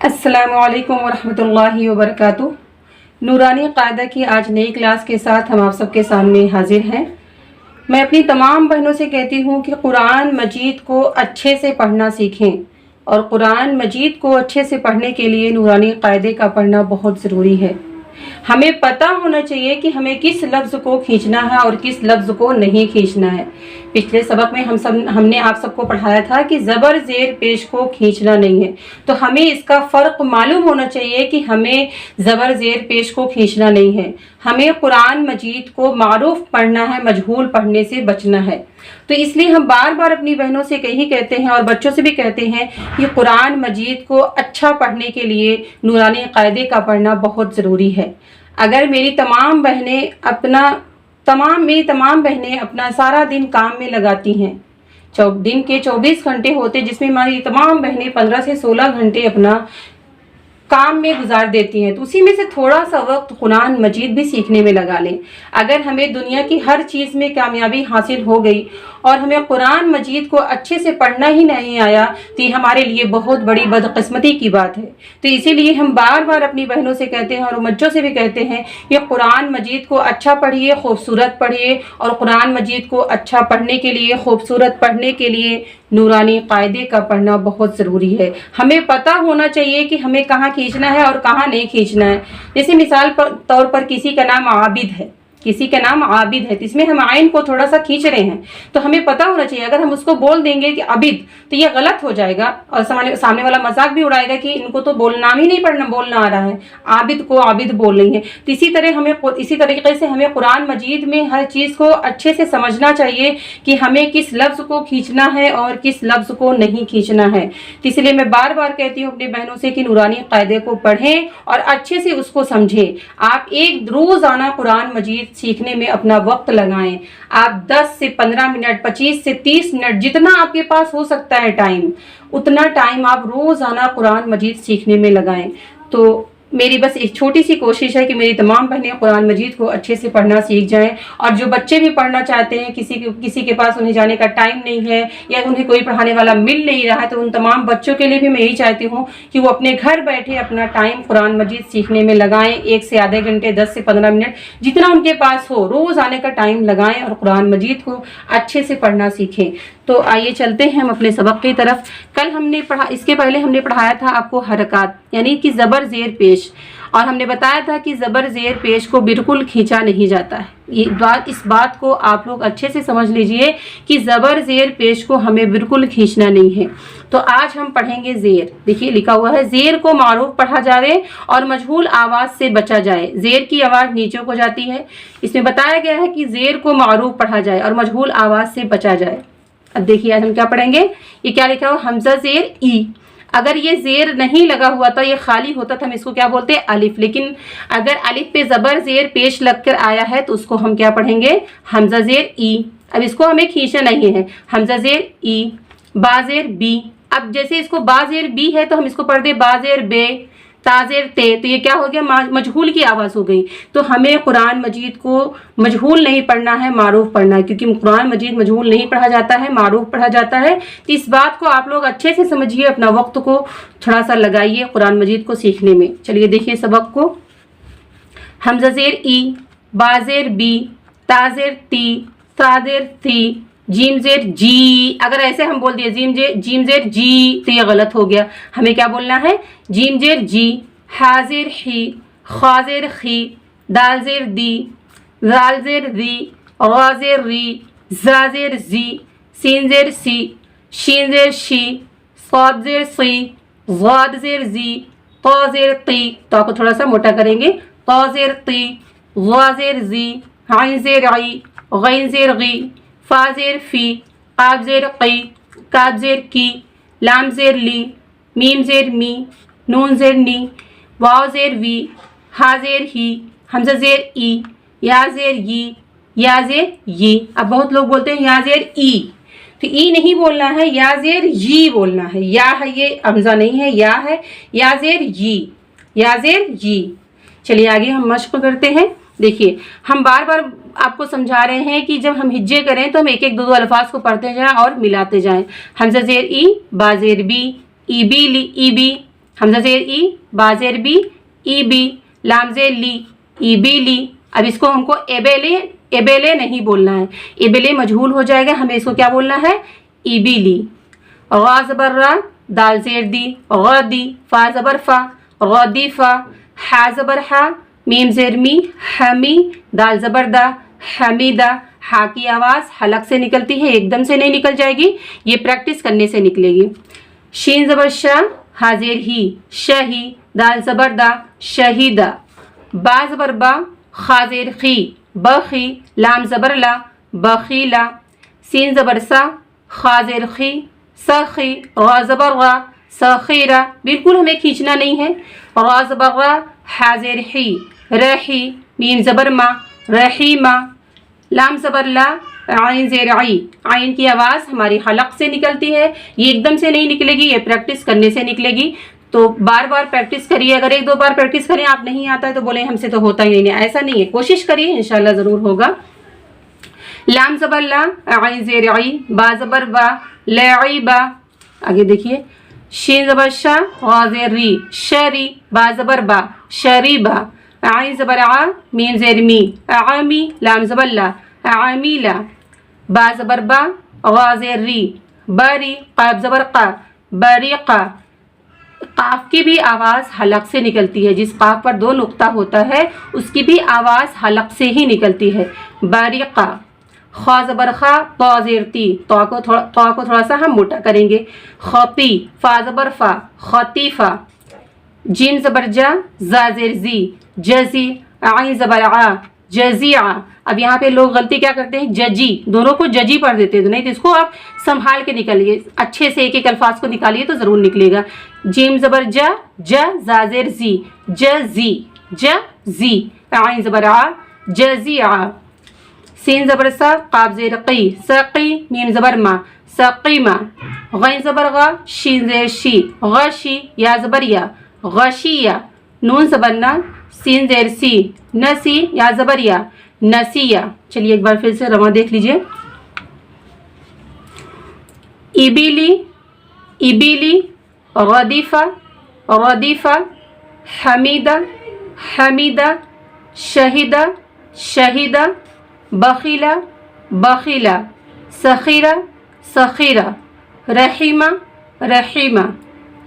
अस्सलामु अलैकुम वरहमतुल्लाहि वबरकातुह। नूरानी क़ायदा की आज नई क्लास के साथ हम आप सबके सामने हाजिर हैं। मैं अपनी तमाम बहनों से कहती हूँ कि कुरान मजीद को अच्छे से पढ़ना सीखें, और कुरान मजीद को अच्छे से पढ़ने के लिए नूरानी क़ायदे का पढ़ना बहुत ज़रूरी है। हमें पता होना चाहिए कि हमें किस लफ्ज़ को खींचना है और किस लफ्ज़ को नहीं खींचना है। पिछले सबक में हमने आप सबको पढ़ाया था कि ज़बर ज़ेर पेश को खींचना नहीं है, तो हमें इसका फ़र्क मालूम होना चाहिए कि हमें ज़बर ज़ेर पेश को खींचना नहीं है। हमें कुरान मजीद को मारूफ पढ़ना है, मजहूल पढ़ने से बचना है। तो इसलिए हम बार बार अपनी बहनों से यही कहते हैं और बच्चों से भी कहते हैं कि कुरान मजीद को अच्छा पढ़ने के लिए नूरानी क़ायदे का पढ़ना बहुत ज़रूरी है। अगर मेरी तमाम बहनें अपना सारा दिन काम में लगाती हैं, दिन के 24 घंटे होते जिसमें हमारी तमाम बहनें 15 से 16 घंटे अपना काम में गुजार देती हैं, तो उसी में से थोड़ा सा वक्त कुरान मजीद भी सीखने में लगा लें। अगर हमें दुनिया की हर चीज़ में कामयाबी हासिल हो गई और हमें कुरान मजीद को अच्छे से पढ़ना ही नहीं आया, तो ये हमारे लिए बहुत बड़ी बदकिस्मती की बात है। तो इसीलिए हम बार बार अपनी बहनों से कहते हैं और बच्चों से भी कहते हैं कि कुरान मजीद को अच्छा पढ़िए, खूबसूरत पढ़िए। और कुरान मजीद को अच्छा पढ़ने के लिए, खूबसूरत पढ़ने के लिए नूरानी क़ायदे का पढ़ना बहुत ज़रूरी है। हमें पता होना चाहिए कि हमें कहाँ खींचना है और कहाँ नहीं खींचना है। जैसे मिसाल तौर पर किसी का नाम आबिद है, तो इसमें हम आइन को थोड़ा सा खींच रहे हैं, तो हमें पता होना चाहिए। अगर हम उसको बोल देंगे कि अबिद, तो ये गलत हो जाएगा और सामने वाला मजाक भी उड़ाएगा कि इनको तो नाम ही नहीं बोलना आ रहा है, आबिद को आबिद बोल रही है। तो इसी तरीके से हमें कुरान मजीद में हर चीज़ को अच्छे से समझना चाहिए कि हमें किस लफ्ज़ को खींचना है और किस लफ्ज़ को नहीं खींचना है। तो इसलिए मैं बार बार कहती हूँ अपनी बहनों से कि नूरानी क़ायदे को पढ़ें और अच्छे से उसको समझें। आप एक रोज़ाना कुरान मजीद सीखने में अपना वक्त लगाएं। आप 10 से 15 मिनट, 25 से 30 मिनट, जितना आपके पास हो सकता है टाइम, उतना टाइम आप रोज़ाना कुरान मजीद सीखने में लगाएं। तो मेरी बस एक छोटी सी कोशिश है कि मेरी तमाम बहनें कुरान मजीद को अच्छे से पढ़ना सीख जाएं। और जो बच्चे भी पढ़ना चाहते हैं, किसी के पास उन्हें जाने का टाइम नहीं है या उन्हें कोई पढ़ाने वाला मिल नहीं रहा है, तो उन तमाम बच्चों के लिए भी मैं यही चाहती हूँ कि वो अपने घर बैठे अपना टाइम कुरान मजीद सीखने में लगाएं। 1 से आधे घंटे, 10 से 15 मिनट, जितना उनके पास हो, रोज़ आने का टाइम लगाएं और कुरान मजीद को अच्छे से पढ़ना सीखें। तो आइए चलते हैं हम अपने सबक की तरफ। कल हमने इसके पहले हमने पढ़ाया था आपको हरकत, यानी कि ज़बर ज़ेर पेश, और हमने बताया था कि ज़बर ज़ेर पेश को बिल्कुल खींचा नहीं जाता है। इस बात को आप लोग अच्छे से समझ लीजिए कि ज़बर ज़ेर पेश को हमें बिल्कुल खींचना नहीं है। तो आज हम पढ़ेंगे ज़ेर। देखिए लिखा हुआ है, ज़ेर को मारूफ पढ़ा जाए और मजहूल आवाज़ से बचा जाए। ज़ेर की आवाज़ नीचे को जाती है। इसमें बताया गया है कि ज़ेर को मारूफ पढ़ा जाए और मजहूल आवाज़ से बचा जाए। अब देखिए आज हम क्या पढ़ेंगे। ये क्या लिखा हुआ, हमज़ा ज़ेर ई। अगर ये ज़ेर नहीं लगा हुआ था, ये खाली होता था, हम इसको क्या बोलते हैं, अलिफ। लेकिन अगर अलिफ पे ज़बर ज़ेर पेश लगकर आया है तो उसको हम क्या पढ़ेंगे, हमज़ा ज़ेर ई। अब इसको हमें खींचना नहीं है, हमज़ा ज़ेर ई, बा ज़ेर बी। अब जैसे इसको बा ज़ेर बी है तो हम इसको पढ़ दे बा ज़ेर बे, ताज़ेर ते, तो ये क्या हो गया, मजहूल की आवाज़ हो गई। तो हमें कुरान मजीद को मजहूल नहीं पढ़ना है, मारूफ पढ़ना है, क्योंकि कुरान मजीद मजहूल नहीं पढ़ा जाता है, मारूफ पढ़ा जाता है। तो इस बात को आप लोग अच्छे से समझिए, अपना वक्त को थोड़ा सा लगाइए कुरान मजीद को सीखने में। चलिए देखिए सबक को। हमज़ा ज़ेर ई, बा ज़ेर बी, ताज़ेर ती, साज़ेर थी, जीम ज़ेर जी। अगर ऐसे हम बोल दिए जीम ज़ेर जी, तो ये गलत हो गया। हमें क्या बोलना है, जीम ज़ेर जी, हा ज़ेर ही, खा ज़ेर खी, दाल ज़ेर दी, ज़ाल ज़ेर री, रा ज़ेर री, ज़ा ज़ेर जी, सीन ज़ेर सी, शीन ज़ेर शी, साद ज़ेर सी, ज़ाद ज़ेर जी, ता ज़ेर ती। तो को थोड़ा सा मोटा करेंगे, ता ज़ेर ती, ज़ा ज़ेर जी, आइन ज़ेर आई, गैन ज़ेर गी, फा ज़ेर फ़ी, काफ ज़ेर क़ी, काफ ज़ेर की, लाम ज़ेर ली, मीम ज़ेर मी, नून ज़ेर नी, वाव ज़ेर वी, हा ज़ेर ही, हमज़ा ज़ेर ई, या ज़ेर यी, या ज़ेर यी। अब बहुत लोग बोलते हैं या ज़ेर ई, तो ई नहीं बोलना है, या ज़ेर यी बोलना है। या है, ये हमज़ा नहीं है, या है, या ज़ेर यी, या ज़ेर यी। चलिए आगे हम मश्क करते हैं। देखिए हम बार बार आपको समझा रहे हैं कि जब हम हिज्जे करें तो हम एक एक दो अल्फाज को पढ़ते जाएं और मिलाते जाएं। हमज़ा ज़ेर ई, बा ज़ेर बी, ई बी ली, ई बी, हमजा ज़ेर ई, बा ज़ेर बी, ई बी, लाम ज़ेर ली, ई बी ली। अब इसको हमको एबेले नहीं बोलना है, एबेले मजहूल हो जाएगा, हमें इसको क्या बोलना है, ई बी ली। ग़ा ज़बर रा, दाल ज़ेर दी, ग़दी, फ़ा ज़बर फ़ा, ग़दीफ़ा, हा ज़बर हा, मीम ज़ेर मी, हमी, दाल ज़बर दा, हमीदा। हा की आवाज़ हलक से निकलती है, एकदम से नहीं निकल जाएगी, ये प्रैक्टिस करने से निकलेगी। शीन ज़बर शा, हा ज़ेर ही, शही, दाल ज़बर दा, शहीदा। बा ज़बर बा, खा ज़ेर खी, बखी, लाम ज़बर ला, बखीला। सीन ज़बर सा, खा ज़ेर खी, सखी, ग़ा ज़बर ग़ा, सखीरा। बिल्कुल हमें खींचना नहीं है। ग़ा ज़बर ग़ा, हा ज़ेर ही, रही, मीम ज़बर मा, रहीमा। लाम ज़बर ला, आइन ज़ेर आई, आइन की आवाज़ हमारी हलक से निकलती है, ये एकदम से नहीं निकलेगी, ये प्रैक्टिस करने से निकलेगी। तो बार बार प्रैक्टिस करिए, अगर एक दो बार प्रैक्टिस करें आप नहीं आता है तो बोले हमसे तो होता ही नहीं, ऐसा नहीं है, कोशिश करिए, इंशाल्लाह ज़रूर होगा। लाम ज़बर ला, आइन ज़ेर आई, बा ज़बर बा, लईबा। आगे देखिए, शीन ज़बर शा, ग़ा ज़ेर री, शरी, बा ज़बर बा, शरीबा। आइन ज़बर आ, मीम ज़ेर मी, आमी, लाम ज़बर ला, आमीला। बा ज़बर बा, ग़ा ज़ेर री, बरी, क़ाफ ज़बर क़ा, बरीक़ा। काफ की भी आवाज़ हलक से निकलती है, जिस काफ पर दो नुक्ता होता है उसकी भी आवाज़ हलक से ही निकलती है, बारिका। ख़ा ज़बर खा, ता ज़ेर ती, ता को थोड़ा सा हम मोटा करेंगे, खती, फ़ा ज़बर फ़ा, खतीफ़ा। जीम ज़बर जा, ज़ा ज़ेर ज़ी, जज़ी, आइन ज़बर आ, जज़िया। अब यहाँ पे लोग गलती क्या करते हैं, जजी, दोनों को जजी पढ़ देते हैं, तो नहीं, तो इसको आप संभाल के निकालिए, अच्छे से एक एक अल्फाज को निकालिए तो ज़रूर निकलेगा। जीम ज़बर जा, जा ज़ेर ज़ी, जज़ी, जज़ी, आइन ज़बर आ, जज़िया। सीन ज़बर सा, क़ाफ ज़ेर क़ी, सक़ी, मीम ज़बर मा, सक़ीमा। ग़ैन ज़बर ग़ा, शीन ज़ेर शी, ग़शी, या ज़बर या, ग़शिया। नून ज़बर ना, सीन ज़ेर सी, नसी, या ज़बर या, नसिया। चलिए एक बार फिर से रवा देख लीजिए। इबिली, इबिली, ग़दीफ़ा, ग़दीफ़ा, हमीदा, हमीदा, शहीदा, शहीदा, बखीला, बखीला, सखीरा, सखीरा, रहीमा, रहीमा,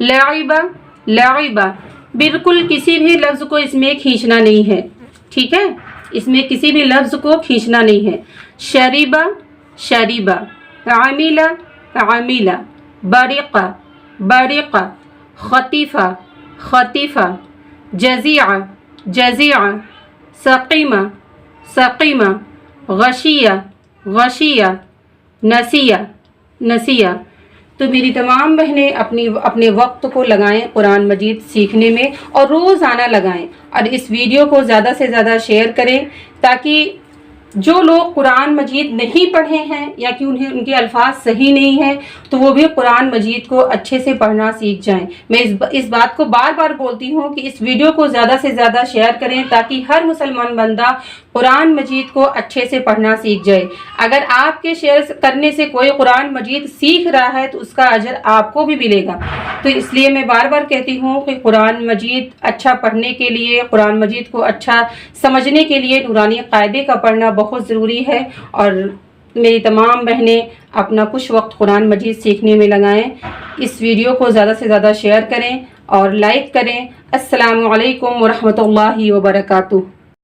लाइबा, लाइबा। बिल्कुल किसी भी लफ्ज़ को इसमें खींचना नहीं है, ठीक है, इसमें किसी भी लफ्ज़ को खींचना नहीं है। शरीबा, शरीबा, आमिला, आमिला, बरीक़ा, बरीक़ा, खतीफ़ा, खतीफ़ा, जज़िया, जज़िया, सक़ीमा, सक़ीमा, गशिया, गशिया, नसिया, नसिया। तो मेरी तमाम बहनें अपने वक्त को लगाएं कुरान मजीद सीखने में और रोज़ाना लगाएं, और इस वीडियो को ज़्यादा से ज़्यादा शेयर करें ताकि जो लोग कुरान मजीद नहीं पढ़े हैं या कि उन्हें उनके अल्फाज सही नहीं हैं तो वो भी कुरान मजीद को अच्छे से पढ़ना सीख जाएं। मैं इस बात को बार बार बोलती हूँ कि इस वीडियो को ज़्यादा से ज़्यादा शेयर करें ताकि हर मुसलमान बंदा कुरान मजीद को अच्छे से पढ़ना सीख जाए। अगर आपके शेयर करने से कोई कुरान मजीद सीख रहा है तो उसका अजर आपको भी मिलेगा। तो इसलिए मैं बार बार कहती हूँ कि कुरान मजीद अच्छा पढ़ने के लिए, कुरान मजीद को अच्छा समझने के लिए नूरानी कायदे का पढ़ना बहुत ज़रूरी है। और मेरी तमाम बहनें अपना कुछ वक्त कुरान मजीद सीखने में लगाएं। इस वीडियो को ज़्यादा से ज़्यादा शेयर करें और लाइक करें। अस्सलामु अलैकुम व रहमतुल्लाहि व बरकातुहू।